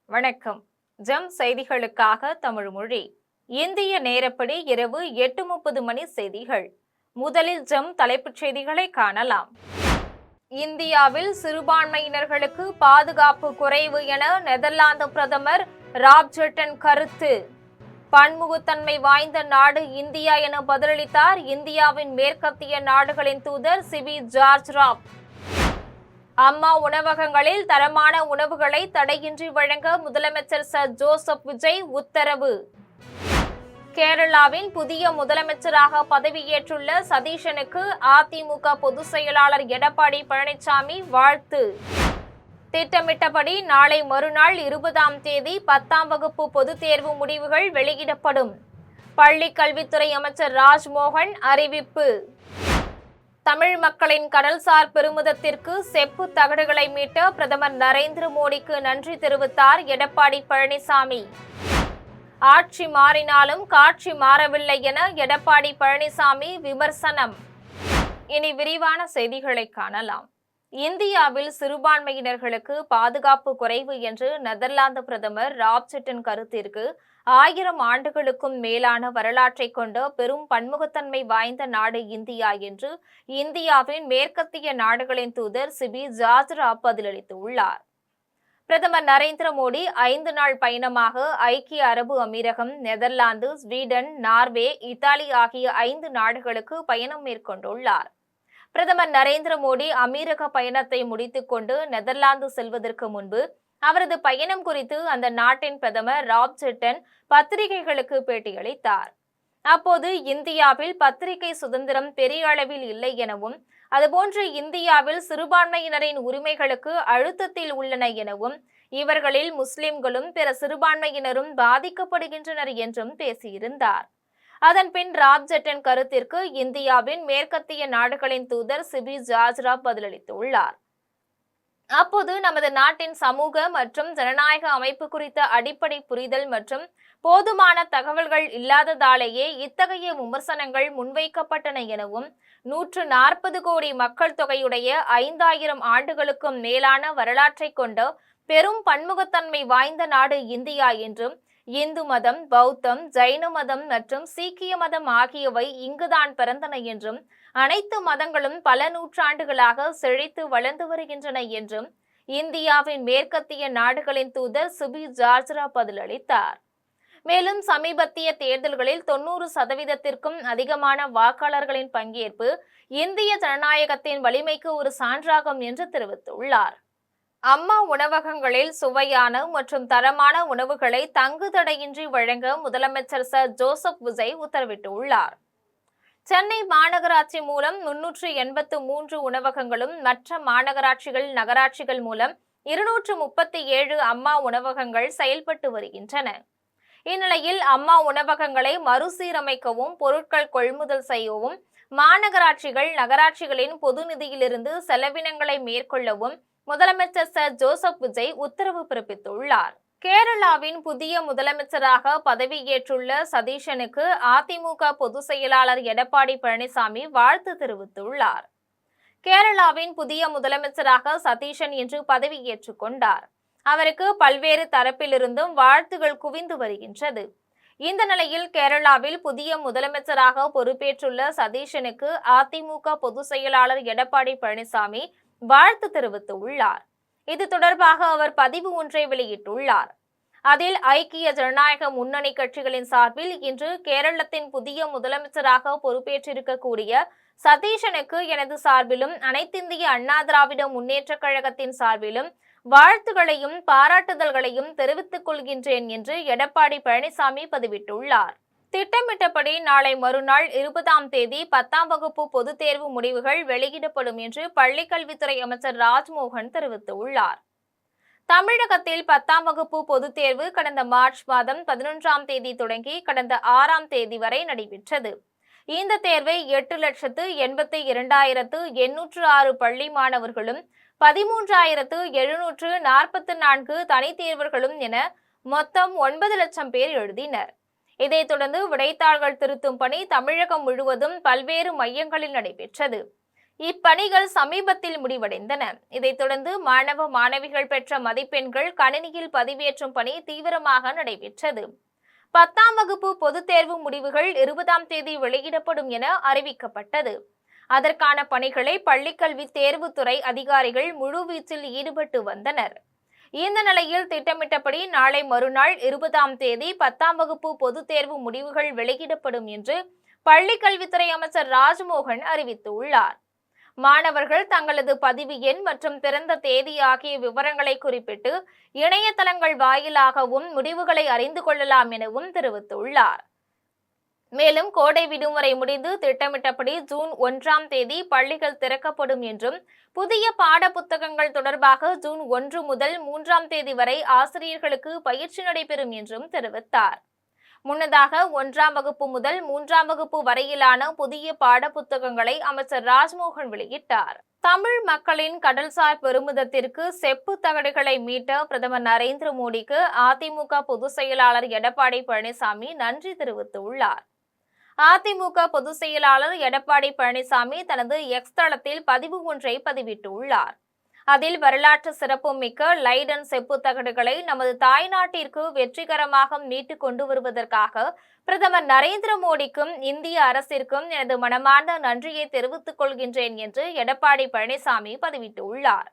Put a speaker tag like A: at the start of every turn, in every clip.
A: வணக்கம். ஜெம் செய்திகளுக்காக தமிழ் மொழி. இந்திய நேரப்படி இரவு 8:30 மணி செய்திகள். முதலில் ஜெம் தலைப்புச் செய்திகளை காணலாம். இந்தியாவில் சிறுபான்மையினர்களுக்கு பாதுகாப்பு குறைவு என நெதர்லாந்து பிரதமர் ராப் ஜெட்டன் கருத்து. பன்முகத்தன்மை வாய்ந்த நாடு இந்தியா என பதிலளித்தார் இந்தியாவின் மேற்கத்திய நாடுகளின் தூதர் சிபி ஜார்ஜ் ராப். அம்மா உணவகங்களில் தரமான உணவுகளை தடையின்றி வழங்க முதலமைச்சர் சர் ஜோசப் விஜய் உத்தரவு. கேரளாவின் புதிய முதலமைச்சராக பதவியேற்றுள்ள சதீஷனுக்கு அதிமுக பொதுச் செயலாளர் எடப்பாடி பழனிசாமி வாழ்த்து. திட்டமிட்டபடி நாளை மறுநாள் 20ஆம் தேதி 10ஆம் வகுப்பு பொதுத் தேர்வு முடிவுகள் வெளியிடப்படும். பள்ளி கல்வித்துறை அமைச்சர் ராஜ்மோகன் அறிவிப்பு. தமிழ் மக்களின் கடல்சார் பெருமிதத்திற்கு செப்பு தகடுகளை மீட்ட பிரதமர் நரேந்திர மோடிக்கு நன்றி தெரிவித்தார் எடப்பாடி பழனிசாமி. ஆட்சி மாறினாலும் காட்சி மாறவில்லை என எடப்பாடி பழனிசாமி விமர்சனம். இனி விரிவான செய்திகளை காணலாம். இந்தியாவில் சிறுபான்மையினர்களுக்கு பாதுகாப்பு குறைவு என்று நெதர்லாந்து பிரதமர் ராப் ஜெட்டன் கருத்திற்கு 1000 ஆண்டுகளுக்கும் மேலான வரலாற்றை கொண்ட பெரும் பன்முகத்தன்மை வாய்ந்த நாடு இந்தியா என்று இந்தியாவின் மேற்கத்திய நாடுகளின் தூதர் சிபி ஜார்ஜ் ராப் பதிலளித்துள்ளார். பிரதமர் நரேந்திர மோடி 5 நாள் பயணமாக ஐக்கிய அரபு அமீரகம், நெதர்லாந்து, ஸ்வீடன், நார்வே, இத்தாலி ஆகிய 5 நாடுகளுக்கு பயணம் மேற்கொண்டுள்ளார். பிரதமர் நரேந்திர மோடி அமீரக பயணத்தை முடித்துக் கொண்டு நெதர்லாந்து செல்வதற்கு முன்பு அவரது பயணம் குறித்து அந்த நாட்டின் பிரதமர் ராப் ஜெட்டன் பத்திரிகைகளுக்கு பேட்டியளித்தார். அப்போது இந்தியாவில் பத்திரிகை சுதந்திரம் பெரிய அளவில் இல்லை எனவும், அதுபோன்று இந்தியாவில் சிறுபான்மையினரின் உரிமைகளுக்கு அழுத்தத்தில் உள்ளன எனவும், இவர்களில் முஸ்லிம்களும் பிற சிறுபான்மையினரும் பாதிக்கப்படுகின்றனர் என்றும் பேசியிருந்தார். அதன்பின் ராப் ஜெட்டன் கருத்திற்கு இந்தியாவின் மேற்கத்திய நாடுகளின் தூதர் சிபி ஜார்ஜ் ராப் பதிலளித்துள்ளார். அப்போது நமது நாட்டின் சமூக மற்றும் ஜனநாயக அமைப்பு குறித்த அடிப்படை புரிதல் மற்றும் போதுமான தகவல்கள் இல்லாததாலேயே இத்தகைய விமர்சனங்கள் முன்வைக்கப்பட்டன எனவும், 140 கோடி மக்கள் தொகையுடைய 5000 ஆண்டுகளுக்கும் மேலான வரலாற்றை கொண்ட பெரும் பன்முகத்தன்மை வாய்ந்த நாடு இந்தியா என்றும், இந்து மதம், பௌத்தம், ஜைன மதம் மற்றும் சீக்கிய மதம் ஆகியவை இங்குதான் பிறந்தன என்றும், அனைத்து மதங்களும் பல நூற்றாண்டுகளாக செழித்து வளர்ந்து வருகின்றன என்றும் இந்தியாவின் மேற்கத்திய நாடுகளின் தூதர் சிபி ஜார்ஜ் ராப் பதிலளித்தார். மேலும் சமீபத்திய தேர்தல்களில் 90%த்திற்கும் அதிகமான வாக்காளர்களின் பங்கேற்பு இந்திய ஜனநாயகத்தின் வலிமைக்கு ஒரு சான்றாகும் என்று தெரிவித்துள்ளார். அம்மா உணவகங்களில் சுவையான மற்றும் தரமான உணவுகளை தங்குதடையின்றி வழங்க முதலமைச்சர் சர் ஜோசப் விஜய் உத்தரவிட்டுள்ளார். சென்னை மாநகராட்சி மூலம் 383 உணவகங்களும், மற்ற மாநகராட்சிகள், நகராட்சிகள் மூலம் 237 அம்மா உணவகங்கள் செயல்பட்டு வருகின்றன. இந்நிலையில் அம்மா உணவகங்களை மறுசீரமைக்கவும், பொருட்கள் கொள்முதல் செய்யவும், மாநகராட்சிகள், நகராட்சிகளின் பொது நிதியிலிருந்து செலவினங்களை மேற்கொள்ளவும் முதலமைச்சர் சர் ஜோசப் விஜய் உத்தரவு பிறப்பித்துள்ளார். கேரளாவின் புதிய முதலமைச்சராக பதவியேற்றுள்ள சதீஷனுக்கு அதிமுக பொதுச் செயலாளர் எடப்பாடி பழனிசாமி வாழ்த்து தெரிவித்துள்ளார். கேரளாவின் புதிய முதலமைச்சராக சதீஷன் இன்று பதவியேற்றுக் கொண்டார். அவருக்கு பல்வேறு தரப்பிலிருந்தும் வாழ்த்துகள் குவிந்து வருகின்றது. இந்த நிலையில் கேரளாவில் புதிய முதலமைச்சராக பொறுப்பேற்றுள்ள சதீஷனுக்கு அதிமுக பொதுச் செயலாளர் எடப்பாடி பழனிசாமி வாழ்த்து தெரிவித்துள்ளார். இது தொடர்பாக அவர் பதிவு ஒன்றை வெளியிட்டுள்ளார். அதில் ஐக்கிய ஜனநாயக முன்னணி கட்சிகளின் சார்பில் இன்று கேரளத்தின் புதிய முதலமைச்சராக பொறுப்பேற்றிருக்கக்கூடிய சதீஷனுக்கு எனது சார்பிலும், அனைத்திந்திய அண்ணா திராவிட முன்னேற்ற கழகத்தின் சார்பிலும் வாழ்த்துகளையும் பாராட்டுதல்களையும் தெரிவித்துக் கொள்கின்றேன் என்று எடப்பாடி பழனிசாமி பதிவிட்டுள்ளார். திட்டமிட்டபடி நாளை மறுநாள் 20ஆம் தேதி 10ஆம் வகுப்பு பொதுத் தேர்வு முடிவுகள் வெளியிடப்படும் என்று பள்ளிக்கல்வித்துறை அமைச்சர் ராஜ்மோகன் தெரிவித்துள்ளார். தமிழகத்தில் 10ஆம் வகுப்பு பொதுத் தேர்வு கடந்த மார்ச் மாதம் 11ஆம் தேதி தொடங்கி கடந்த 6ஆம் தேதி வரை நடைபெற்றது. இந்த தேர்வை 8,82,806 பள்ளி மாணவர்களும், 13,744 தனித் தேர்வர்களும் என மொத்தம் 9 லட்சம் பேர் எழுதினர். இதைத் தொடர்ந்து விடைத்தாள்கள் திருத்தும் பணி தமிழகம் முழுவதும் பல்வேறு மையங்களில் நடைபெற்றது. இப்பணிகள் சமீபத்தில் முடிவடைந்தன. இதைத் தொடர்ந்து மாணவ மாணவிகள் பெற்ற மதிப்பெண்கள் கணினியில் பதிவேற்றும் பணி தீவிரமாக நடைபெற்றது. 10ஆம் வகுப்பு பொதுத் தேர்வு முடிவுகள் 20ஆம் தேதி வெளியிடப்படும் என அறிவிக்கப்பட்டது. அதற்கான பணிகளை பள்ளிக்கல்வி தேர்வுத்துறை அதிகாரிகள் முழுவீச்சில் ஈடுபட்டு வந்தனர். இந்த நிலையில் திட்டமிட்டபடி நாளை மறுநாள் 20ஆம் தேதி 10ஆம் வகுப்பு பொதுத் தேர்வு முடிவுகள் வெளியிடப்படும் என்று பள்ளிக்கல்வித்துறை அமைச்சர் ராஜ்மோகன் அறிவித்துள்ளார். மாணவர்கள் தங்களது பதிவு எண் மற்றும் பிறந்த தேதி ஆகிய விவரங்களை குறிப்பிட்டு இணையதளங்கள் வாயிலாகவும் முடிவுகளை அறிந்து கொள்ளலாம் எனவும் தெரிவித்துள்ளார். மேலும் கோடை விடுமுறை முடிந்து திட்டமிட்டபடி ஜூன் 1ஆம் தேதி பள்ளிகள் திறக்கப்படும் என்றும் புதிய பாட புத்தகங்கள் தொடர்பாக ஜூன் 1 முதல் 3ஆம் தேதி வரை ஆசிரியர்களுக்கு பயிற்சி நடைபெறும் என்றும் தெரிவித்தார். முன்னதாக 1ஆம் வகுப்பு முதல் 3ஆம் வகுப்பு வரையிலான புதிய பாட புத்தகங்களை அமைச்சர் ராஜ்மோகன் வெளியிட்டார். தமிழ் மக்களின் கடல்சார் பெருமிதத்திற்கு செப்பு தகடுகளை மீட்ட பிரதமர் நரேந்திர மோடிக்கு அதிமுக பொதுச் செயலாளர் எடப்பாடி பழனிசாமி நன்றி தெரிவித்துள்ளார். அதிமுக பொதுச் செயலாளர் எடப்பாடி பழனிசாமி தனது எக்ஸ் தளத்தில் பதிவு ஒன்றை பதிவிட்டுள்ளார். அதில் வரலாற்று சிறப்புமிக்க லைடன் செப்பு தகடுகளை நமது தாய்நாட்டிற்கு வெற்றிகரமாக மீட்டு கொண்டு வருவதற்காக பிரதமர் நரேந்திர மோடிக்கும் இந்திய அரசிற்கும் எனது மனமார்ந்த நன்றியை தெரிவித்துக் கொள்கின்றேன் என்று எடப்பாடி பழனிசாமி பதிவிட்டுள்ளார்.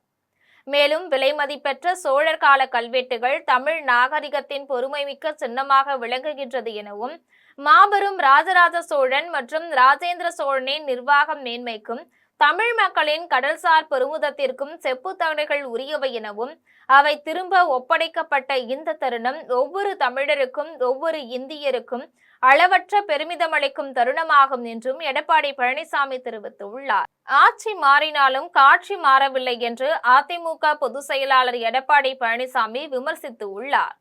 A: மேலும் விலை மதிப்பெற்ற சோழர் கால கல்வெட்டுகள் தமிழ் நாகரிகத்தின் பொறுமைமிக்க சின்னமாக விளங்குகின்றது எனவும் மாபெரும் ராஜராஜ சோழன் மற்றும் ராஜேந்திர சோழனின் நிர்வாக மேன்மைக்கும் தமிழ் மக்களின் கடல்சார் பெருமிதத்திற்கும் செப்பு தகடுகள் உரியவை எனவும் அவை திரும்ப ஒப்படைக்கப்பட்ட இந்த தருணம் ஒவ்வொரு தமிழருக்கும் ஒவ்வொரு இந்தியருக்கும் அளவற்ற பெருமிதமளிக்கும் தருணமாகும் என்றும் எடப்பாடி பழனிசாமி தெரிவித்துள்ளார். ஆட்சி மாறினாலும் காட்சி மாறவில்லை என்று அதிமுக பொதுச் செயலாளர் எடப்பாடி பழனிசாமி விமர்சித்துள்ளார்.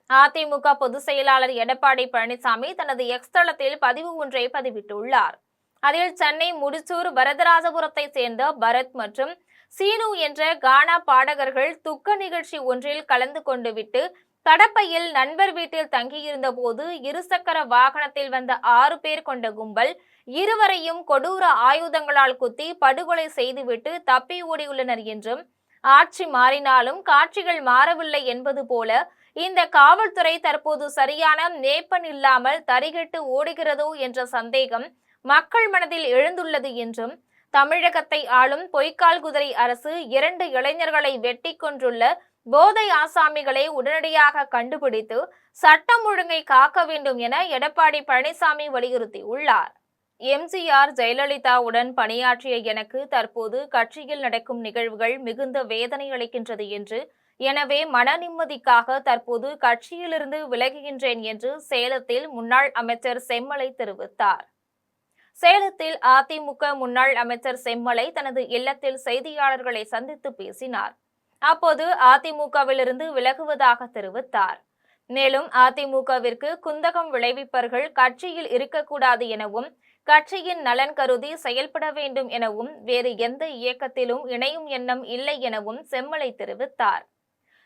A: அதிமுக பொதுச் செயலாளர் எடப்பாடி பழனிசாமி தனது எக்ஸ் தளத்தில் பதிவு ஒன்றை பதிவிட்டுள்ளார். அதில் சென்னை முடிச்சூர் வரதராஜபுரத்தை சேர்ந்த பரத் மற்றும் சீனு என்ற கானா பாடகர்கள் துக்க நிகழ்ச்சி ஒன்றில் கலந்து கொண்டு விட்டு கடப்பையில் நண்பர் வீட்டில் தங்கியிருந்த போது இருசக்கர வாகனத்தில் வந்த 6 பேர் கொண்ட கும்பல் இருவரையும் கொடூர ஆயுதங்களால் குத்தி படுகொலை செய்துவிட்டு தப்பி ஓடியுள்ளனர் என்றும் ஆட்சி மாறினாலும் காட்சிகள் மாறவில்லை என்பது போல இந்த காவல்துறை தற்போது சரியான நேப்பன் இல்லாமல் தரிகெட்டு ஓடுகிறதோ என்ற சந்தேகம் மக்கள் மனதில் எழுந்துள்ளது என்றும் தமிழகத்தை ஆளும் பொய்க்கால் குதிரை அரசு 2 இளைஞர்களை வெட்டி கொன்றுள்ள போதை ஆசாமிகளை உடனடியாக கண்டுபிடித்து சட்டம் ஒழுங்கை காக்க வேண்டும் என எடப்பாடி பழனிசாமி வலியுறுத்தியுள்ளார். எம்ஜிஆர் ஜெயலலிதாவுடன் பணியாற்றிய எனக்கு தற்போது கட்சியில் நடக்கும் நிகழ்வுகள் மிகுந்த வேதனை அளிக்கின்றது என்று, எனவே மன நிம்மதிக்காக தற்போது கட்சியிலிருந்து விலகுகின்றேன் என்று சேலத்தில் முன்னாள் அமைச்சர் செம்மலை தெரிவித்தார். சேலத்தில் அதிமுக முன்னாள் அமைச்சர் செம்மலை தனது இல்லத்தில் செய்தியாளர்களை சந்தித்து பேசினார். அப்போது அதிமுகவிலிருந்து விலகுவதாக தெரிவித்தார். மேலும் அதிமுகவிற்கு குந்தகம் விளைவிப்பவர்கள் கட்சியில் இருக்கக்கூடாது எனவும் கட்சியின் நலன் கருதி செயல்பட வேண்டும் எனவும் வேறு எந்த இயக்கத்திலும் இணையும் எண்ணம் இல்லை எனவும் செம்மலை தெரிவித்தார்.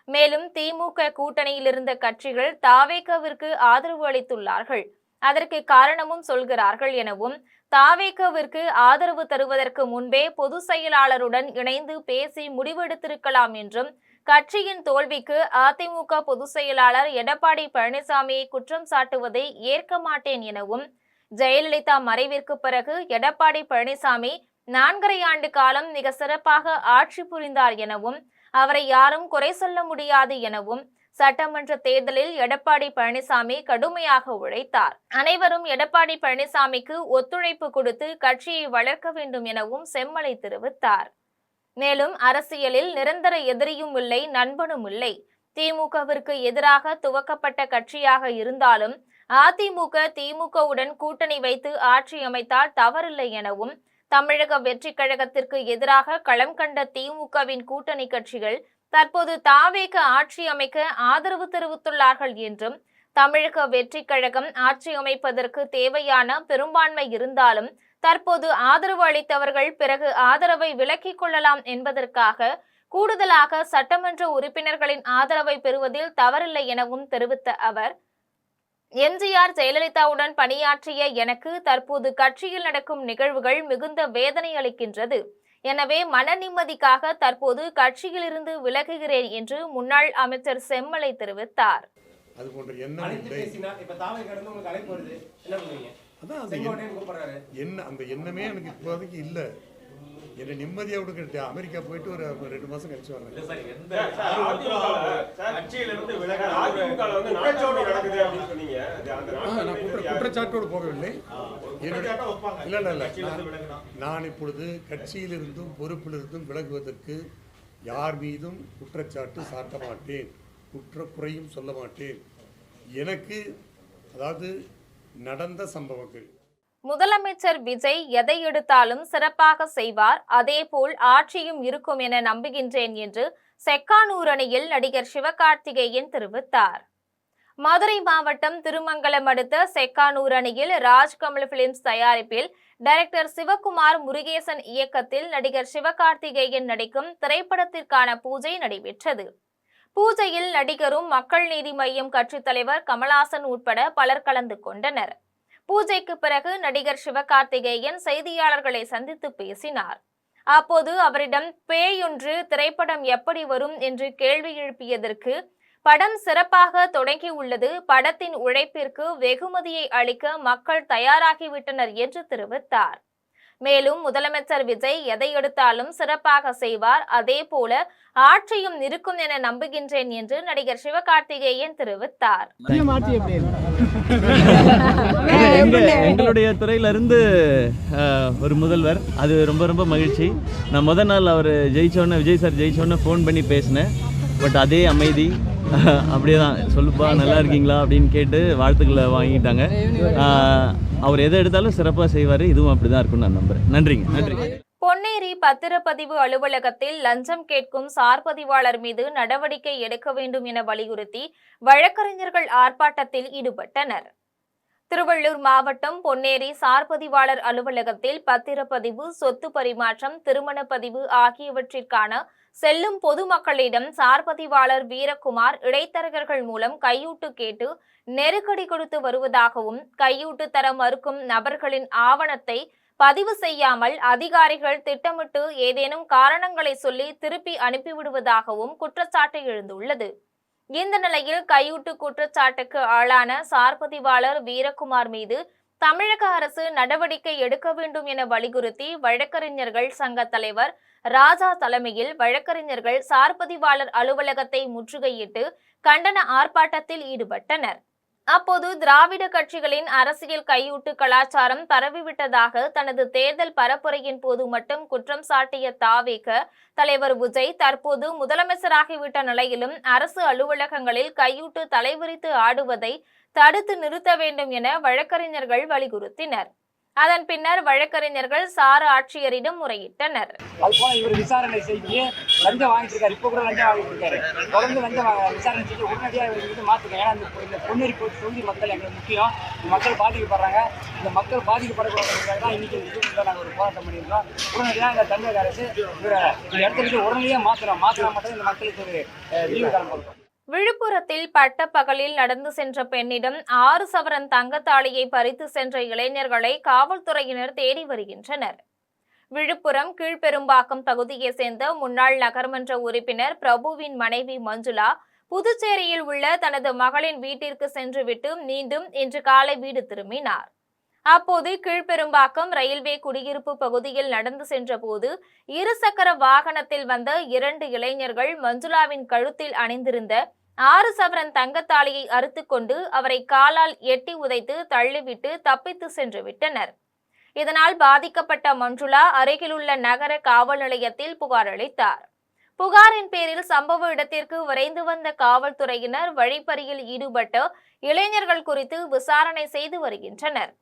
A: மேலும் திமுக கூட்டணியில் இருந்த கட்சிகள் தாவேகவிற்கு ஆதரவு அளித்துள்ளார்கள், அதற்கு காரணமும் சொல்கிறார்கள் எனவும் தாவேகவிற்கு ஆதரவு தருவதற்கு முன்பே பொதுச் செயலாளருடன் இணைந்து பேசி முடிவெடுத்திருக்கலாம் என்றும் கட்சியின் தோல்விக்கு அதிமுக பொதுச் செயலாளர் எடப்பாடி பழனிசாமியை குற்றம் சாட்டுவதை ஏற்க மாட்டேன் எனவும் ஜெயலலிதா மறைவிற்கு பிறகு எடப்பாடி பழனிசாமி 4.5 ஆண்டு காலம் மிக சிறப்பாக ஆட்சி புரிந்தார் எனவும் அவரை யாரும் குறை சொல்ல முடியாது எனவும் சட்டமன்ற தேர்தலில் எடப்பாடி பழனிசாமி கடுமையாக உழைத்தார், அனைவரும் எடப்பாடி பழனிசாமிக்கு ஒத்துழைப்பு கொடுத்து கட்சியை வளர்க்க வேண்டும் எனவும் செம்மலை தெரிவித்தார். மேலும் அரசியலில் நிரந்தர எதிரியும் இல்லை, நண்பனும் இல்லை. திமுகவிற்கு எதிராக துவக்கப்பட்ட கட்சியாக இருந்தாலும் அதிமுக திமுகவுடன் கூட்டணி வைத்து ஆட்சி அமைத்தால் தவறில்லை எனவும் தமிழக வெற்றி கழகத்திற்கு எதிராக களம் கண்ட திமுகவின் கூட்டணி கட்சிகள் தற்போது தாவேக ஆட்சி அமைக்க ஆதரவு தெரிவித்துள்ளார்கள் என்றும் தமிழக வெற்றி கழகம் ஆட்சி அமைப்பதற்கு தேவையான பெரும்பான்மை இருந்தாலும் தற்போது ஆதரவு அளித்தவர்கள் பிறகு ஆதரவை விலக்கிக் கொள்ளலாம் என்பதற்காக கூடுதலாக சட்டமன்ற உறுப்பினர்களின் ஆதரவை பெறுவதில் தவறில்லை எனவும் தெரிவித்த அவர், எம்ஜிஆர் ஜெயலலிதாவுடன் பணியாற்றிய எனக்கு தற்போது கட்சியில் நடக்கும் நிகழ்வுகள் மிகுந்த வேதனை அளிக்கின்றது. எனவே மன நிம்மதிக்காக தற்போது கட்சியிலிருந்து விலகுகிறேன் என்று முன்னாள் அமைச்சர் செம்மலை தெரிவித்தார்.
B: அந்த எண்ணமே எனக்கு இப்போதைக்கு இல்லை. என்ன நிம்மதியா விட்டு அமெரிக்கா போயிட்டு ஒரு 2 மாசம் கழிச்சு வரேன். குற்றச்சாட்டோடு போகவில்லை. நான் இப்பொழுது கட்சியிலிருந்தும் பொறுப்பிலிருந்தும் விலகுவதற்கு யார் மீதும் குற்றச்சாட்டு சாட்ட மாட்டேன், குறையும் சொல்ல மாட்டேன். எனக்கு அதாவது நடந்த சம்பவங்கள்
A: முதலமைச்சர் விஜய் எதை எடுத்தாலும் சிறப்பாக செய்வார், அதேபோல் ஆட்சியும் இருக்கும் என நம்புகின்றேன் என்று செக்கானூர் அணையில் நடிகர் சிவகார்த்திகேயன் தெரிவித்தார். மதுரை மாவட்டம் திருமங்கலம் அடுத்த செக்கானூர் அணையில் ராஜ்கமல் பிலிம்ஸ் தயாரிப்பில் டைரக்டர் சிவகுமார் முருகேசன் இயக்கத்தில் நடிகர் சிவகார்த்திகேயன் நடிக்கும் திரைப்படத்திற்கான பூஜை நடைபெற்றது. பூஜையில் நடிகரும் மக்கள் நீதி மய்யம் கட்சித் தலைவர் கமல்ஹாசன் உட்பட பலர் கலந்து கொண்டனர். பூஜைக்கு பிறகு நடிகர் சிவகார்த்திகேயன் செய்தியாளர்களை சந்தித்து பேசினார். அப்போது அவரிடம் பேயொன்று திரைப்படம் எப்படி வரும் என்று கேள்வி எழுப்பியதற்கு, படம் சிறப்பாக தொடங்கியுள்ளது, படத்தின் உழைப்பிற்கு வெகுமதியை அளிக்க மக்கள் தயாராகிவிட்டனர் என்று தெரிவித்தார். மேலும் முதலமைச்சர் விஜய் எதை எடுத்தாலும் சிறப்பாக செய்வார், அதே போல ஆட்சியும் இருக்கும் என நம்புகின்றேன் என்று நடிகர் சிவகார்த்திகேயன் தெரிவித்தார்.
C: எங்களுடைய துறையிலிருந்து ஒரு முதல்வர், அது ரொம்ப ரொம்ப மகிழ்ச்சி. நான் முதல் நாள் அவர் ஜெயிச்சோன்னே, விஜய் சார் ஜெயிச்சோன்னே ஃபோன் பண்ணி பேசினேன். பட் அதே அமைதி, அப்படியே தான் சொல்லுப்பா நல்லா இருக்கீங்களா அப்படின்னு கேட்டு வாழ்த்துக்களை வாங்கிட்டாங்க. அவர் எதை எடுத்தாலும் சிறப்பாக செய்வார், இதுவும் அப்படி தான் இருக்கும்னு நான் நம்புறேன். நன்றிங்க. நன்றி.
A: பொன்னேரி பத்திரப்பதிவு அலுவலகத்தில் லஞ்சம் கேட்கும் சார்பதிவாளர் மீது நடவடிக்கை எடுக்க வேண்டும் என வலியுறுத்தி வழக்கறிஞர்கள் ஆர்ப்பாட்டத்தில் ஈடுபட்டனர். திருவள்ளூர் மாவட்டம் பொன்னேரி சார்பதிவாளர் அலுவலகத்தில் பத்திரப்பதிவு, சொத்து பரிமாற்றம், திருமண பதிவு ஆகியவற்றிற்கான செல்லும் பொதுமக்களிடம் சார்பதிவாளர் வீரகுமார் இடைத்தரகர்கள் மூலம் கையூட்டு கேட்டு நெருக்கடி கொடுத்து வருவதாகவும், கையூட்டு தர மறுக்கும் நபர்களின் ஆவணத்தை பதிவு செய்யாமல் அதிகாரிகள் திட்டமிட்டு ஏதேனும் காரணங்களை சொல்லி திருப்பி அனுப்பிவிடுவதாகவும் குற்றச்சாட்டு எழுந்துள்ளது. இந்த நிலையில் கையூட்டு குற்றச்சாட்டுக்கு ஆளான சார்பதிவாளர் வீரகுமார் மீது தமிழக அரசு நடவடிக்கை எடுக்க வேண்டும் என வலியுறுத்தி வழக்கறிஞர்கள் சங்க தலைவர் ராஜா தலைமையில் வழக்கறிஞர்கள் சார்பதிவாளர் அலுவலகத்தை முற்றுகையிட்டு கண்டன ஆர்ப்பாட்டத்தில் ஈடுபட்டனர். அப்போது திராவிட கட்சிகளின் அரசியல் கையூட்டு கலாச்சாரம் பரவிவிட்டதாக தனது தேர்தல் பரப்புரையின் போது மட்டும் குற்றம் சாட்டிய தாவேக தலைவர் விஜய் தற்போது முதலமைச்சராகிவிட்ட நிலையிலும் அரசு அலுவலகங்களில் கையூட்டு தலைவிரித்து ஆடுவதை தடுத்து நிறுத்த வேண்டும் என வழக்கறிஞர்கள் வலியுறுத்தினர். அதன் பின்னர் வழக்கறிஞர்கள் சார் ஆட்சியரிடம் முறையிட்டனர்.
D: அதுபோல இவர் விசாரணை செய்து லஞ்சம் வாங்கிட்டு இருக்காரு, இப்ப கூட லஞ்சம் வாங்கிட்டு இருக்காரு. தொடர்ந்து லஞ்சம் விசாரணை செய்து உடனடியாக இவர் மாற்றுங்க. ஏன்னா இந்த பொன்னேரி தொகுதி மக்கள் எங்களுக்கு முக்கியம். மக்கள் பாதிக்கப்படுறாங்க. இந்த மக்கள் பாதிக்கப்படக்கூடாது தான் இன்னைக்கு நாங்கள் ஒரு போராட்டம் பண்ணியிருக்கோம். உடனடியாக இந்த தமிழக அரசு இந்த இடத்துல உடனடியாக மாற்றலாம் மட்டும் இந்த மக்களுக்கு ஒரு தீர்வு காணப்படும்.
A: விழுப்புரத்தில் பட்டப்பகலில் நடந்து சென்ற பெண்ணிடம் 6 சவரன் தங்கத்தாலியை பறித்து சென்ற இளைஞர்களை காவல்துறையினர் தேடி வருகின்றனர். விழுப்புரம் கீழ்பெரும்பாக்கம் பகுதியை சேர்ந்த முன்னாள் நகர்மன்ற உறுப்பினர் பிரபுவின் மனைவி மஞ்சுளா புதுச்சேரியில் உள்ள தனது மகளின் வீட்டிற்கு சென்றுவிட்டு மீண்டும் இன்று காலை வீடு திரும்பினார். அப்போது கீழ்பெரும்பாக்கம் ரயில்வே குடியிருப்பு பகுதியில் நடந்து சென்ற போது 2 சக்கர வாகனத்தில் வந்த 2 இளைஞர்கள் மஞ்சுளாவின் கழுத்தில் அணிந்திருந்த 6 சவரன் தங்கத்தாலியை அறுத்து கொண்டு அவரை காலால் எட்டி உதைத்து தள்ளிவிட்டு தப்பித்து சென்று விட்டனர். இதனால் பாதிக்கப்பட்ட மஞ்சுளா அருகிலுள்ள நகர காவல் நிலையத்தில் புகார் அளித்தார். புகாரின் பேரில் சம்பவ இடத்திற்கு விரைந்து வந்த காவல்துறையினர் வழிப்பறியில் ஈடுபட்ட இளைஞர்கள் குறித்து விசாரணை செய்து வருகின்றனர்.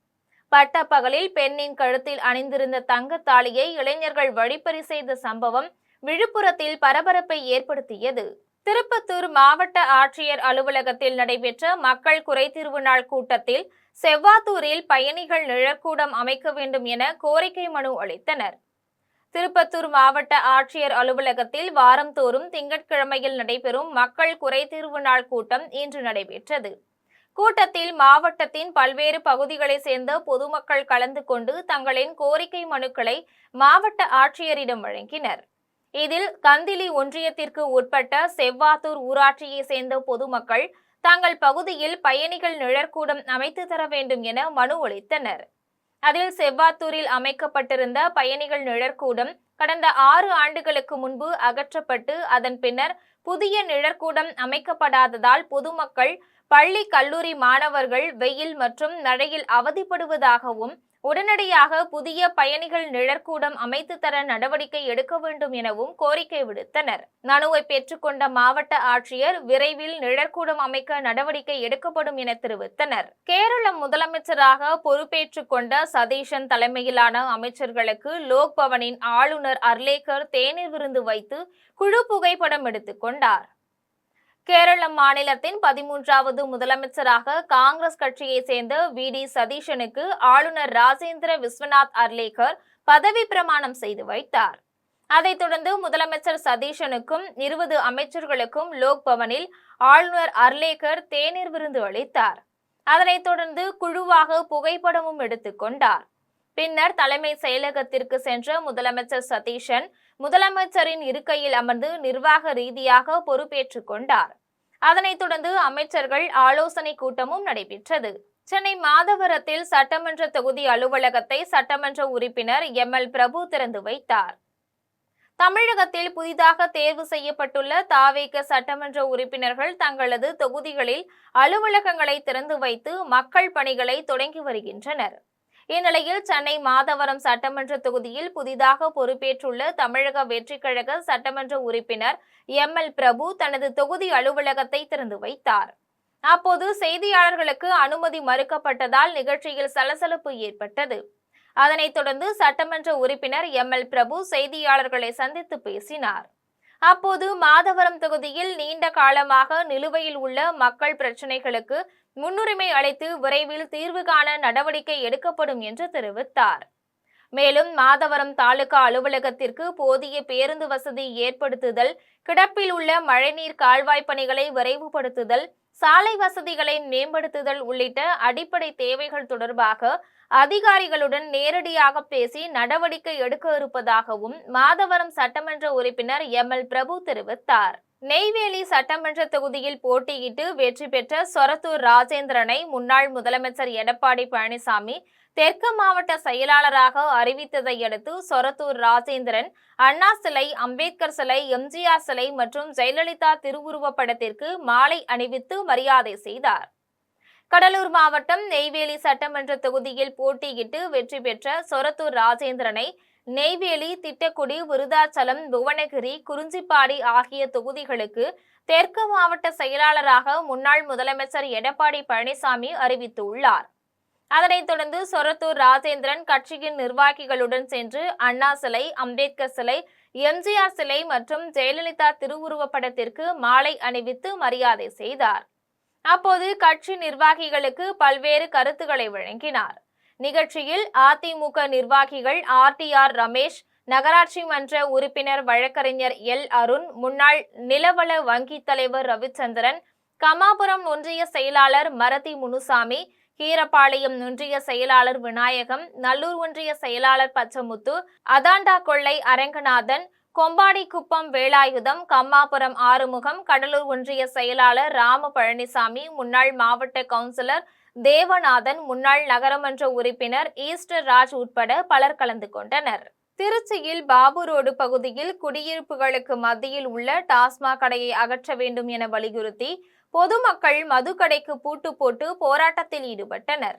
A: பட்டப்பகலில் பெண்ணின் கழுத்தில் அணிந்திருந்த தங்கத்தாலியை இளைஞர்கள் வழிப்பறி செய்த சம்பவம் விழுப்புரத்தில் பரபரப்பை ஏற்படுத்தியது. திருப்பத்தூர் மாவட்ட ஆட்சியர் அலுவலகத்தில் நடைபெற்ற மக்கள் குறைதீர்வு நாள் கூட்டத்தில் செவ்வாத்தூரில் பயணிகள் நிழற்கூடம் அமைக்க வேண்டும் என கோரிக்கை மனு அளித்தனர். திருப்பத்தூர் மாவட்ட ஆட்சியர் அலுவலகத்தில் வாரந்தோறும் திங்கட்கிழமையில் நடைபெறும் மக்கள் குறைதீர்வு நாள் கூட்டம் இன்று நடைபெற்றது. கூட்டத்தில் மாவட்டத்தின் பல்வேறு பகுதிகளைச் சேர்ந்த பொதுமக்கள் கலந்து கொண்டு தங்களின் கோரிக்கை மனுக்களை மாவட்ட ஆட்சியரிடம் வழங்கினர். இதில் கந்திலி ஒன்றியத்திற்கு உட்பட்ட செவ்வாத்தூர் ஊராட்சியை சேர்ந்த பொதுமக்கள் தங்கள் பகுதியில் பயணிகள் நிழற்கூடம் அமைத்து தர வேண்டும் என மனு அளித்தனர். அதில் செவ்வாத்தூரில் அமைக்கப்பட்டிருந்த பயணிகள் நிழற்கூடம் கடந்த 6 ஆண்டுகளுக்கு முன்பு அகற்றப்பட்டு அதன் பின்னர் புதிய நிழற்கூடம் அமைக்கப்படாததால் பொதுமக்கள், பள்ளி கல்லூரி மாணவர்கள் வெயில் மற்றும் மழையில் அவதிப்படுவதாகவும் உடனடியாக புதிய பயணிகள் நிழற்கூடம் அமைத்து தர நடவடிக்கை எடுக்க வேண்டும் எனவும் கோரிக்கை விடுத்தனர். மனுவை பெற்றுக்கொண்ட மாவட்ட ஆட்சியர் விரைவில் நிழற்கூடம் அமைக்க நடவடிக்கை எடுக்கப்படும் என தெரிவித்தனர். கேரள முதலமைச்சராக பொறுப்பேற்றுக் கொண்ட சதீஷன் தலைமையிலான அமைச்சர்களுக்கு லோக் பவனின் ஆளுநர் அர்லேக்கர் தேநீர் விருந்து வைத்து குழு புகைப்படம் எடுத்துக் கொண்டார். கேரள மாநிலத்தின் 13வது முதலமைச்சராக காங்கிரஸ் கட்சியை சேர்ந்த வி.டி. சதீஷனுக்கு ஆளுநர் ராஜேந்திர விஸ்வநாத் அர்லேக்கர் பதவி பிரமாணம் செய்து வைத்தார். அதைத் தொடர்ந்து முதலமைச்சர் சதீஷனுக்கும் 20 அமைச்சர்களுக்கும் லோக் பவனில் ஆளுநர் அர்லேக்கர் தேநீர் விருந்து அளித்தார். அதனைத் தொடர்ந்து குழுவாக புகைப்படமும் எடுத்துக் கொண்டார். பின்னர் தலைமை செயலகத்திற்கு சென்ற முதலமைச்சர் சதீஷன் முதலமைச்சரின் இருக்கையில் அமர்ந்து நிர்வாக ரீதியாக பொறுப்பேற்றுக் கொண்டார். அதனைத் தொடர்ந்து அமைச்சர்கள் ஆலோசனை கூட்டமும் நடைபெற்றது. சென்னை மாதவரத்தில் சட்டமன்ற தொகுதி அலுவலகத்தை சட்டமன்ற உறுப்பினர் எம்.எல். பிரபு திறந்து வைத்தார். தமிழகத்தில் புதிதாக தேர்வு செய்யப்பட்டுள்ள தாவேக சட்டமன்ற உறுப்பினர்கள் தங்களது தொகுதிகளில் அலுவலகங்களை திறந்து வைத்து மக்கள் பணிகளை தொடங்கி வருகின்றனர். இந்நிலையில் சென்னை மாதவரம் சட்டமன்ற தொகுதியில் புதிதாக பொறுப்பேற்றுள்ள தமிழக வெற்றிக் கழக சட்டமன்ற உறுப்பினர் எம்.எல். பிரபு தனது தொகுதி அலுவலகத்தை திறந்து வைத்தார். அப்போது செய்தியாளர்களுக்கு அனுமதி மறுக்கப்பட்டதால் நிகழ்ச்சியில் சலசலப்பு ஏற்பட்டது. அதனைத் தொடர்ந்து சட்டமன்ற உறுப்பினர் எம்.எல். பிரபு செய்தியாளர்களை சந்தித்து பேசினார். அப்போது மாதவரம் தொகுதியில் நீண்ட காலமாக நிலுவையில் உள்ள மக்கள் பிரச்சினைகளுக்கு முன்னுரிமை அளித்து விரைவில் தீர்வு காண நடவடிக்கை எடுக்கப்படும் என்று தெரிவித்தார். மேலும் மாதவரம் தாலுகா அலுவலகத்திற்கு போதிய பேருந்து வசதி ஏற்படுத்துதல், கிடப்பில் உள்ள மழைநீர் கால்வாய் பணிகளை விரைவுபடுத்துதல், சாலை வசதிகளை மேம்படுத்துதல் உள்ளிட்ட அடிப்படை தேவைகள் தொடர்பாக அதிகாரிகளுடன் நேரடியாக பேசி நடவடிக்கை எடுக்க இருப்பதாகவும் மாதவரம் சட்டமன்ற உறுப்பினர் எம்.எல். பிரபு தெரிவித்தார். நெய்வேலி சட்டமன்ற தொகுதியில் போட்டியிட்டு வெற்றி பெற்ற சொரத்தூர் ராஜேந்திரனை முன்னாள் முதலமைச்சர் எடப்பாடி பழனிசாமி தெற்கு மாவட்ட செயலாளராக அறிவித்ததை அடுத்து சொரத்தூர் ராஜேந்திரன் அண்ணா சிலை, அம்பேத்கர் சிலை, எம்ஜிஆர் சிலை மற்றும் ஜெயலலிதா திருவுருவப் படத்திற்கு மாலை அணிவித்து மரியாதை செய்தார். கடலூர் மாவட்டம் நெய்வேலி சட்டமன்ற தொகுதியில் போட்டியிட்டு வெற்றி பெற்ற சொரத்தூர் ராஜேந்திரனை நெய்வேலி, திட்டக்குடி, விருதாச்சலம், புவனகிரி, குறிஞ்சிப்பாடி ஆகிய தொகுதிகளுக்கு தெற்கு மாவட்ட செயலாளராக முன்னாள் முதலமைச்சர் எடப்பாடி பழனிசாமி அறிவித்துள்ளார். அதனைத் தொடர்ந்து சொரத்தூர் ராஜேந்திரன் கட்சியின் நிர்வாகிகளுடன் சென்று அண்ணா சிலை, அம்பேத்கர் சிலை, எம்ஜிஆர் சிலை மற்றும் ஜெயலலிதா திருவுருவப் படத்திற்கு மாலை அணிவித்து மரியாதை செய்தார். அப்போது கட்சி நிர்வாகிகளுக்கு பல்வேறு கருத்துக்களை வழங்கினார். நிகழ்ச்சியில் அதிமுக நிர்வாகிகள் ஆர்.டி.ஆர். ரமேஷ், நகராட்சி மன்ற உறுப்பினர் வழக்கறிஞர் எல். அருண், முன்னாள் நிலவள வங்கி தலைவர் ரவிச்சந்திரன், கமாபுரம் ஒன்றிய செயலாளர் மரதி முனுசாமி, கீரப்பாளையம் ஒன்றிய செயலாளர் விநாயகம், நல்லூர் ஒன்றிய செயலாளர் பச்சமுத்து, அதாண்டா கொள்ளை அரங்கநாதன், கொம்பாடிக்குப்பம் வேலாயுதம், கம்மாபுரம் ஆறுமுகம், கடலூர் ஒன்றிய செயலாளர் ராம பழனிசாமி, முன்னாள் மாவட்ட கவுன்சிலர் தேவநாதன், முன்னாள் நகரமன்ற உறுப்பினர் ஈஸ்டர் ராஜ் உட்பட பலர் கலந்து கொண்டனர். திருச்சியில் பாபு ரோடு பகுதியில் குடியிருப்புகளுக்கு மத்தியில் உள்ள டாஸ்மாக் கடையை அகற்ற வேண்டும் என வலியுறுத்தி பொதுமக்கள் மதுக்கடைக்கு பூட்டு போட்டு போராட்டத்தில் ஈடுபட்டனர்.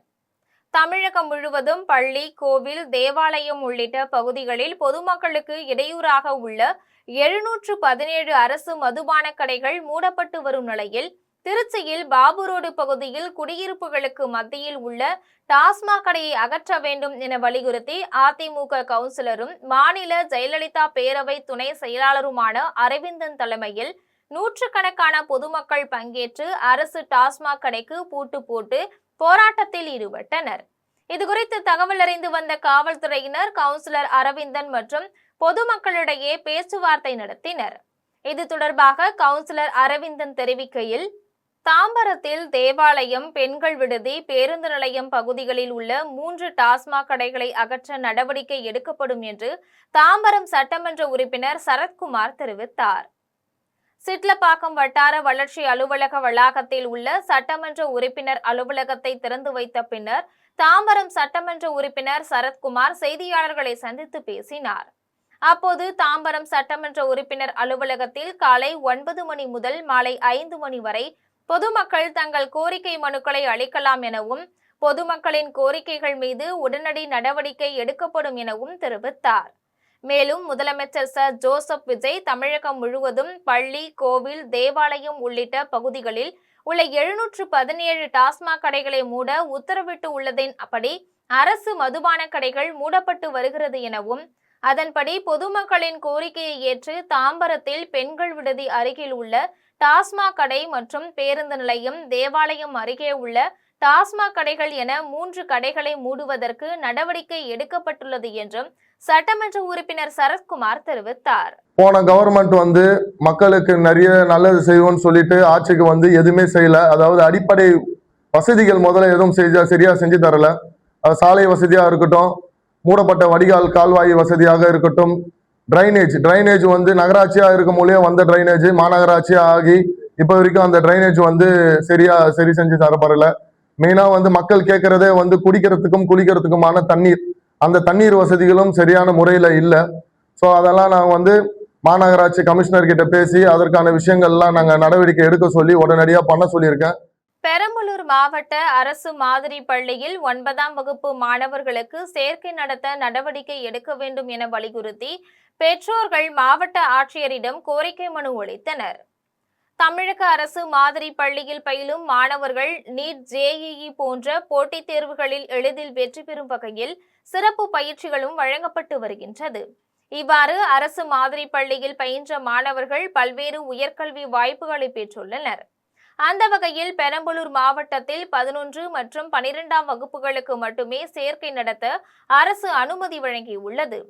A: தமிழகம் முழுவதும் பள்ளி, கோவில், தேவாலயம் உள்ளிட்ட பகுதிகளில் பொதுமக்களுக்கு இடையூறாக உள்ள 717 அரசு மதுபான கடைகள் மூடப்பட்டு வரும் நிலையில் திருச்சியில் பாபு ரோடு பகுதியில் குடியிருப்புகளுக்கு மத்தியில் உள்ள டாஸ்மாக் கடையை அகற்ற வேண்டும் என வலியுறுத்தி அதிமுக கவுன்சிலரும் மாநில ஜெயலலிதா பேரவை துணை செயலாளருமான அரவிந்தன் தலைமையில் நூற்றுக்கணக்கான பொதுமக்கள் பங்கேற்று அரசு டாஸ்மாக் கடைக்கு பூட்டு போட்டு போராட்டத்தில் ஈடுபட்டனர். இதுகுறித்து தகவல் அறிந்து வந்த காவல்துறையினர் கவுன்சிலர் அரவிந்தன் மற்றும் பொதுமக்களிடையே பேச்சுவார்த்தை நடத்தினர். இது தொடர்பாக கவுன்சிலர் அரவிந்தன் தெரிவிக்கையில், தாம்பரத்தில் தேவாலயம், பெண்கள் விடுதி, பேருந்து நிலையம் பகுதிகளில் உள்ள 3 டாஸ்மாக் கடைகளை அகற்ற நடவடிக்கை எடுக்கப்படும் என்று தாம்பரம் சட்டமன்ற உறுப்பினர் சரத்குமார் தெரிவித்தார். சிட்லப்பாக்கம் வட்டார வளர்ச்சி அலுவலக வளாகத்தில் உள்ள சட்டமன்ற உறுப்பினர் அலுவலகத்தை திறந்து வைத்த பின்னர் தாம்பரம் சட்டமன்ற உறுப்பினர் சரத்குமார் செய்தியாளர்களை சந்தித்து பேசினார். அப்போது தாம்பரம் சட்டமன்ற உறுப்பினர் அலுவலகத்தில் காலை 9 மணி முதல் மாலை 5 மணி வரை பொதுமக்கள் தங்கள் கோரிக்கை மனுக்களை அளிக்கலாம் எனவும் பொதுமக்களின் கோரிக்கைகள் மீது உடனடி நடவடிக்கை எடுக்கப்படும் எனவும் தெரிவித்தார். மேலும் முதலமைச்சர் சர் ஜோசப் விஜய் தமிழகம் முழுவதும் பள்ளி, கோவில், தேவாலயம் உள்ளிட்ட பகுதிகளில் உள்ள 717 டாஸ்மாக் கடைகளை மூட உத்தரவிட்டு உள்ளதின்படி அரசு மதுபான கடைகள் மூடப்பட்டு வருகிறது எனவும் அதன்படி பொதுமக்களின் கோரிக்கையை ஏற்று தாம்பரத்தில் பெண்கள் விடுதி அருகில் உள்ள டாஸ்மாக் கடை மற்றும் பேருந்து நிலையம், தேவாலயம் அருகே உள்ள டாஸ்மாக் கடைகள் என 3 கடைகளை மூடுவதற்கு நடவடிக்கை எடுக்கப்பட்டுள்ளது என்றும் சட்டமன்ற உறுப்பினர் சரத்குமார் தெரிவித்தார்.
E: போன கவர்மெண்ட் மக்களுக்கு நிறைய நல்லது செய்வோம்னு சொல்லிட்டு ஆட்சிக்கு எதுவுமே செய்யல. அதாவது அடிப்படை வசதிகள் முதல்ல எதுவும் சரியா செஞ்சு தரல. சாலை வசதியா இருக்கட்டும், மூடப்பட்ட வடிகால் கால்வாய் வசதியாக இருக்கட்டும், டிரைனேஜ் நகராட்சியா இருக்கும் போதே வந்த டிரைனேஜ் மாநகராட்சியா ஆகி இப்போ வரைக்கும் அந்த டிரைனேஜ் சரி செஞ்சு தரப்படல. மெயினா மக்கள் கேட்கறதே குடிக்கிறதுக்கும் குளிக்கிறதுக்குமான தண்ணீர், அந்த தண்ணீர் வசதிகளும் சரியான முறையில இல்லை. ஸோ அதெல்லாம் நாங்கள் மாநகராட்சி கமிஷனர் கிட்ட பேசி அதற்கான விஷயங்கள்லாம் நாங்கள் நடவடிக்கை எடுக்க சொல்லி உடனடியாக பண்ண சொல்லியிருக்கேன்.
A: பெரம்பலூர் மாவட்ட அரசு மாதிரி பள்ளியில் 9ஆம் வகுப்பு மாணவர்களுக்கு சேர்க்கை நடத்த நடவடிக்கை எடுக்க வேண்டும் என வலியுறுத்தி பெற்றோர்கள் மாவட்ட ஆட்சியரிடம் கோரிக்கை மனு அளித்தனர். தமிழக அரசு மாதிரி பள்ளியில் பயிலும் மாணவர்கள் நீட், JEE போன்ற போட்டித் தேர்வுகளில் எளிதில் வெற்றி பெறும் வகையில் சிறப்பு பயிற்சிகளும் வழங்கப்பட்டு வருகின்றது. இவ்வாறு அரசு மாதிரி பள்ளியில் பயின்ற மாணவர்கள் பல்வேறு உயர்கல்வி வாய்ப்புகளை பெற்றுள்ளனர். அந்த வகையில் பெரம்பலூர் மாவட்டத்தில் 11 மற்றும் 12ஆம் வகுப்புகளுக்கு மட்டுமே சேர்க்கை நடத்த அரசு அனுமதி வழங்கியுள்ளது.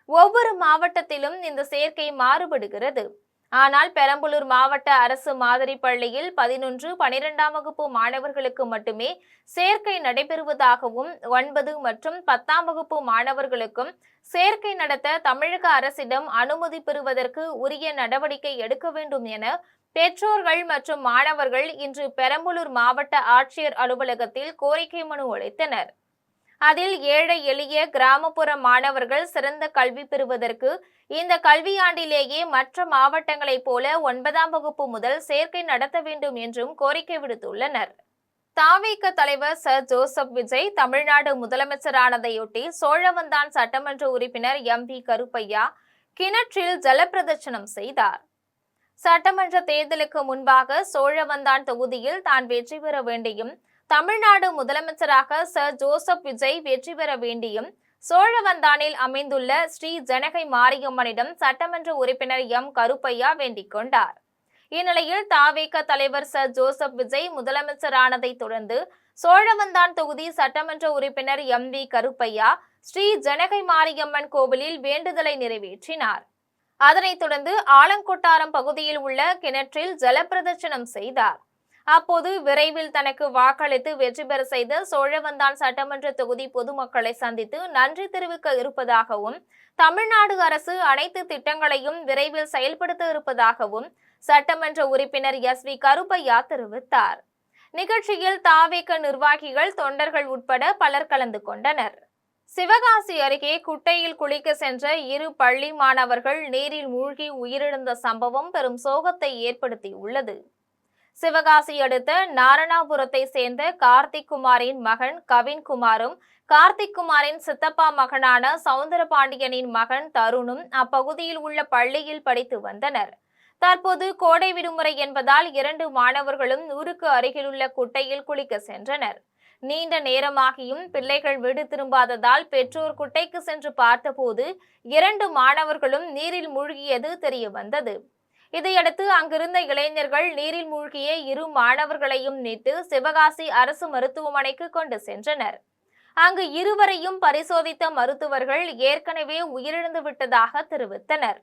A: ஒவ்வொரு மாவட்டத்திலும் இந்த சேர்க்கை மாறுபடுகிறது. ஆனால் பெரம்பலூர் மாவட்ட அரசு மாதிரி பள்ளியில் 11, 12ஆம் வகுப்பு மாணவர்களுக்கு மட்டுமே சேர்க்கை நடைபெறுவதாகவும் 9 மற்றும் 10ஆம் வகுப்பு மாணவர்களுக்கும் சேர்க்கை நடத்த தமிழக அரசிடம் அனுமதி பெறுவதற்கு உரிய நடவடிக்கை எடுக்க வேண்டும் என பெற்றோர்கள் மற்றும் மாணவர்கள் இன்று பெரம்பலூர் மாவட்ட ஆட்சியர் அலுவலகத்தில் கோரிக்கை மனு அளித்தனர். அதில் ஏழை எளிய கிராமப்புற மாணவர்கள் சிறந்த கல்வி பெறுவதற்கு இந்த கல்வியாண்டிலேயே மற்ற மாவட்டங்களைப் போல 9ஆம் வகுப்பு முதல் சேர்க்கை நடத்த வேண்டும் என்றும் கோரிக்கை விடுத்துள்ளனர். தாவேக தலைவர் சர் ஜோசப் விஜய் தமிழ்நாடு முதலமைச்சரானதையொட்டி சோழவந்தான் சட்டமன்ற உறுப்பினர் MV கருப்பையா கிணற்றில் ஜலப்பிரதட்சணம் செய்தார். சட்டமன்ற தேர்தலுக்கு முன்பாக சோழவந்தான் தொகுதியில் தான் வெற்றி பெற வேண்டியும் தமிழ்நாடு முதலமைச்சராக சர் ஜோசப் விஜய் வெற்றி பெற வேண்டியும் சோழவந்தானில் அமைந்துள்ள ஸ்ரீ ஜனகை மாரியம்மனிடம் சட்டமன்ற உறுப்பினர் கருப்பையா வேண்டிக் கொண்டார். இந்நிலையில் தாவேக தலைவர் சர் ஜோசப் விஜய் முதலமைச்சரானதை தொடர்ந்து சோழவந்தான் தொகுதி சட்டமன்ற உறுப்பினர் MV கருப்பையா ஸ்ரீ ஜனகை மாரியம்மன் கோவிலில் வேண்டுதலை நிறைவேற்றினார். அதனைத் தொடர்ந்து ஆலங்கொட்டாரம் பகுதியில் உள்ள கிணற்றில் ஜலப்பிரதட்சணம் செய்தார். அப்போது விரைவில் தனக்கு வாக்களித்து வெற்றி பெற செய்த சோழவந்தான் சட்டமன்ற தொகுதி பொதுமக்களை சந்தித்து நன்றி தெரிவிக்க இருப்பதாகவும் தமிழ்நாடு அரசு அனைத்து திட்டங்களையும் விரைவில் செயல்படுத்த இருப்பதாகவும் சட்டமன்ற உறுப்பினர் SV கருப்பையா தெரிவித்தார். நிகழ்ச்சியில் தாவேக நிர்வாகிகள், தொண்டர்கள் உட்பட பலர் கலந்து கொண்டனர். சிவகாசி அருகே குட்டையில் குளிக்க சென்ற 2 பள்ளி மாணவர்கள் நீரில் மூழ்கி உயிரிழந்த சம்பவம் பெரும் சோகத்தை ஏற்படுத்தியுள்ளது. சிவகாசி அடுத்த நாரணாபுரத்தை சேர்ந்த கார்த்திக் குமாரின் மகன் கவின்குமாரும் கார்த்திக் குமாரின் சித்தப்பா மகனான சவுந்தரபாண்டியனின் மகன் தருணும் அப்பகுதியில் உள்ள பள்ளியில் படித்து வந்தனர். தற்போது கோடை விடுமுறை என்பதால் 2 மாணவர்களும் ஊருக்கு அருகிலுள்ள குட்டையில் குளிக்க சென்றனர். நீண்ட நேரமாகியும் பிள்ளைகள் வீடு திரும்பாததால் பெற்றோர் குட்டைக்கு சென்று பார்த்தபோது 2 மாணவர்களும் நீரில் மூழ்கியது தெரிய வந்தது. இதையடுத்து அங்கிருந்த இளைஞர்கள் நீரில் மூழ்கிய 2 மாணவர்களையும் மீட்டு சிவகாசி அரசு மருத்துவமனைக்கு கொண்டு சென்றனர். அங்கு இருவரையும் பரிசோதித்த மருத்துவர்கள் ஏற்கனவே உயிரிழந்து விட்டதாக தெரிவித்தனர்.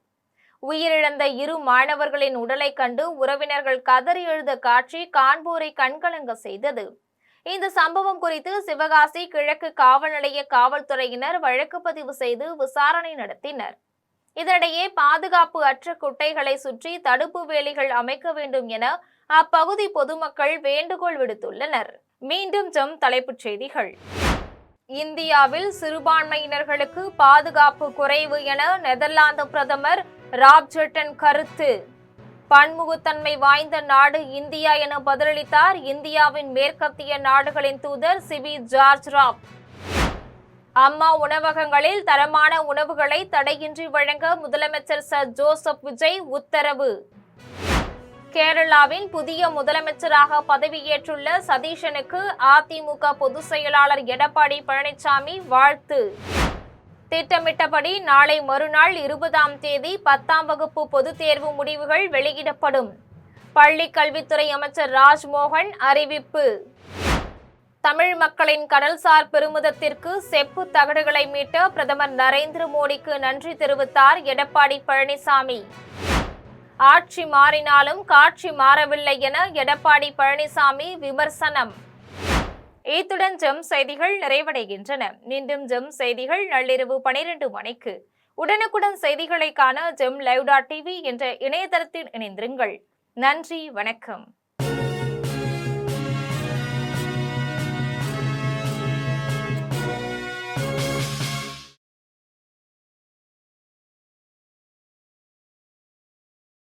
A: உயிரிழந்த 2 மாணவர்களின் உடலை கண்டு உறவினர்கள் கதறி எழுத காட்சி காண்போரை கண்கலங்க செய்தது. இந்த சம்பவம் குறித்து சிவகாசி கிழக்கு காவல் நிலைய காவல்துறையினர் வழக்கு பதிவு செய்து விசாரணை நடத்தினர். இதனிடையே பாதுகாப்பு அற்ற குட்டைகளை சுற்றி தடுப்பு வேலிகள் அமைக்க வேண்டும் என அப்பகுதி பொதுமக்கள் வேண்டுகோள் விடுத்துள்ளனர். மீண்டும் தலைப்புச் செய்திகள். இந்தியாவில் சிறுபான்மையினர்களுக்கு பாதுகாப்பு குறைவு என நெதர்லாந்து பிரதமர் ராப் ஜெட்டன் கருத்து. பன்முகத்தன்மை வாய்ந்த நாடு இந்தியா என பதிலளித்தார் இந்தியாவின் மேற்கத்திய நாடுகளின் தூதர் சிபி ஜார்ஜ் ராப். அம்மா உணவகங்களில் தரமான உணவுகளை தடையின்றி வழங்க முதலமைச்சர் சர் ஜோசப் விஜய் உத்தரவு. கேரளாவின் புதிய முதலமைச்சராக பதவியேற்றுள்ள சதீஷனுக்கு அதிமுக பொதுச் செயலாளர் எடப்பாடி பழனிசாமி வாழ்த்து. திட்டமிட்டபடி நாளை மறுநாள் 20ஆம் தேதி 10ஆம் வகுப்பு பொதுத் தேர்வு முடிவுகள் வெளியிடப்படும். பள்ளி கல்வித்துறை அமைச்சர் ராஜ்மோகன் அறிவிப்பு. தமிழ் மக்களின் கடல்சார் பெருமிதத்திற்கு செப்பு தகடுகளை மீட்ட பிரதமர் நரேந்திர மோடிக்கு நன்றி தெரிவித்தார் எடப்பாடி பழனிசாமி. ஆட்சி மாறினாலும் காட்சி மாறவில்லை என எடப்பாடி பழனிசாமி விமர்சனம். இத்துடன் ஜெம் செய்திகள் நிறைவடைகின்றன. மீண்டும் ஜெம் செய்திகள் நள்ளிரவு 12 மணிக்கு. உடனுக்குடன் செய்திகளை காண ஜெம் live.tv என்ற இணையதளத்தில் இணைந்திருங்கள். நன்றி, வணக்கம்.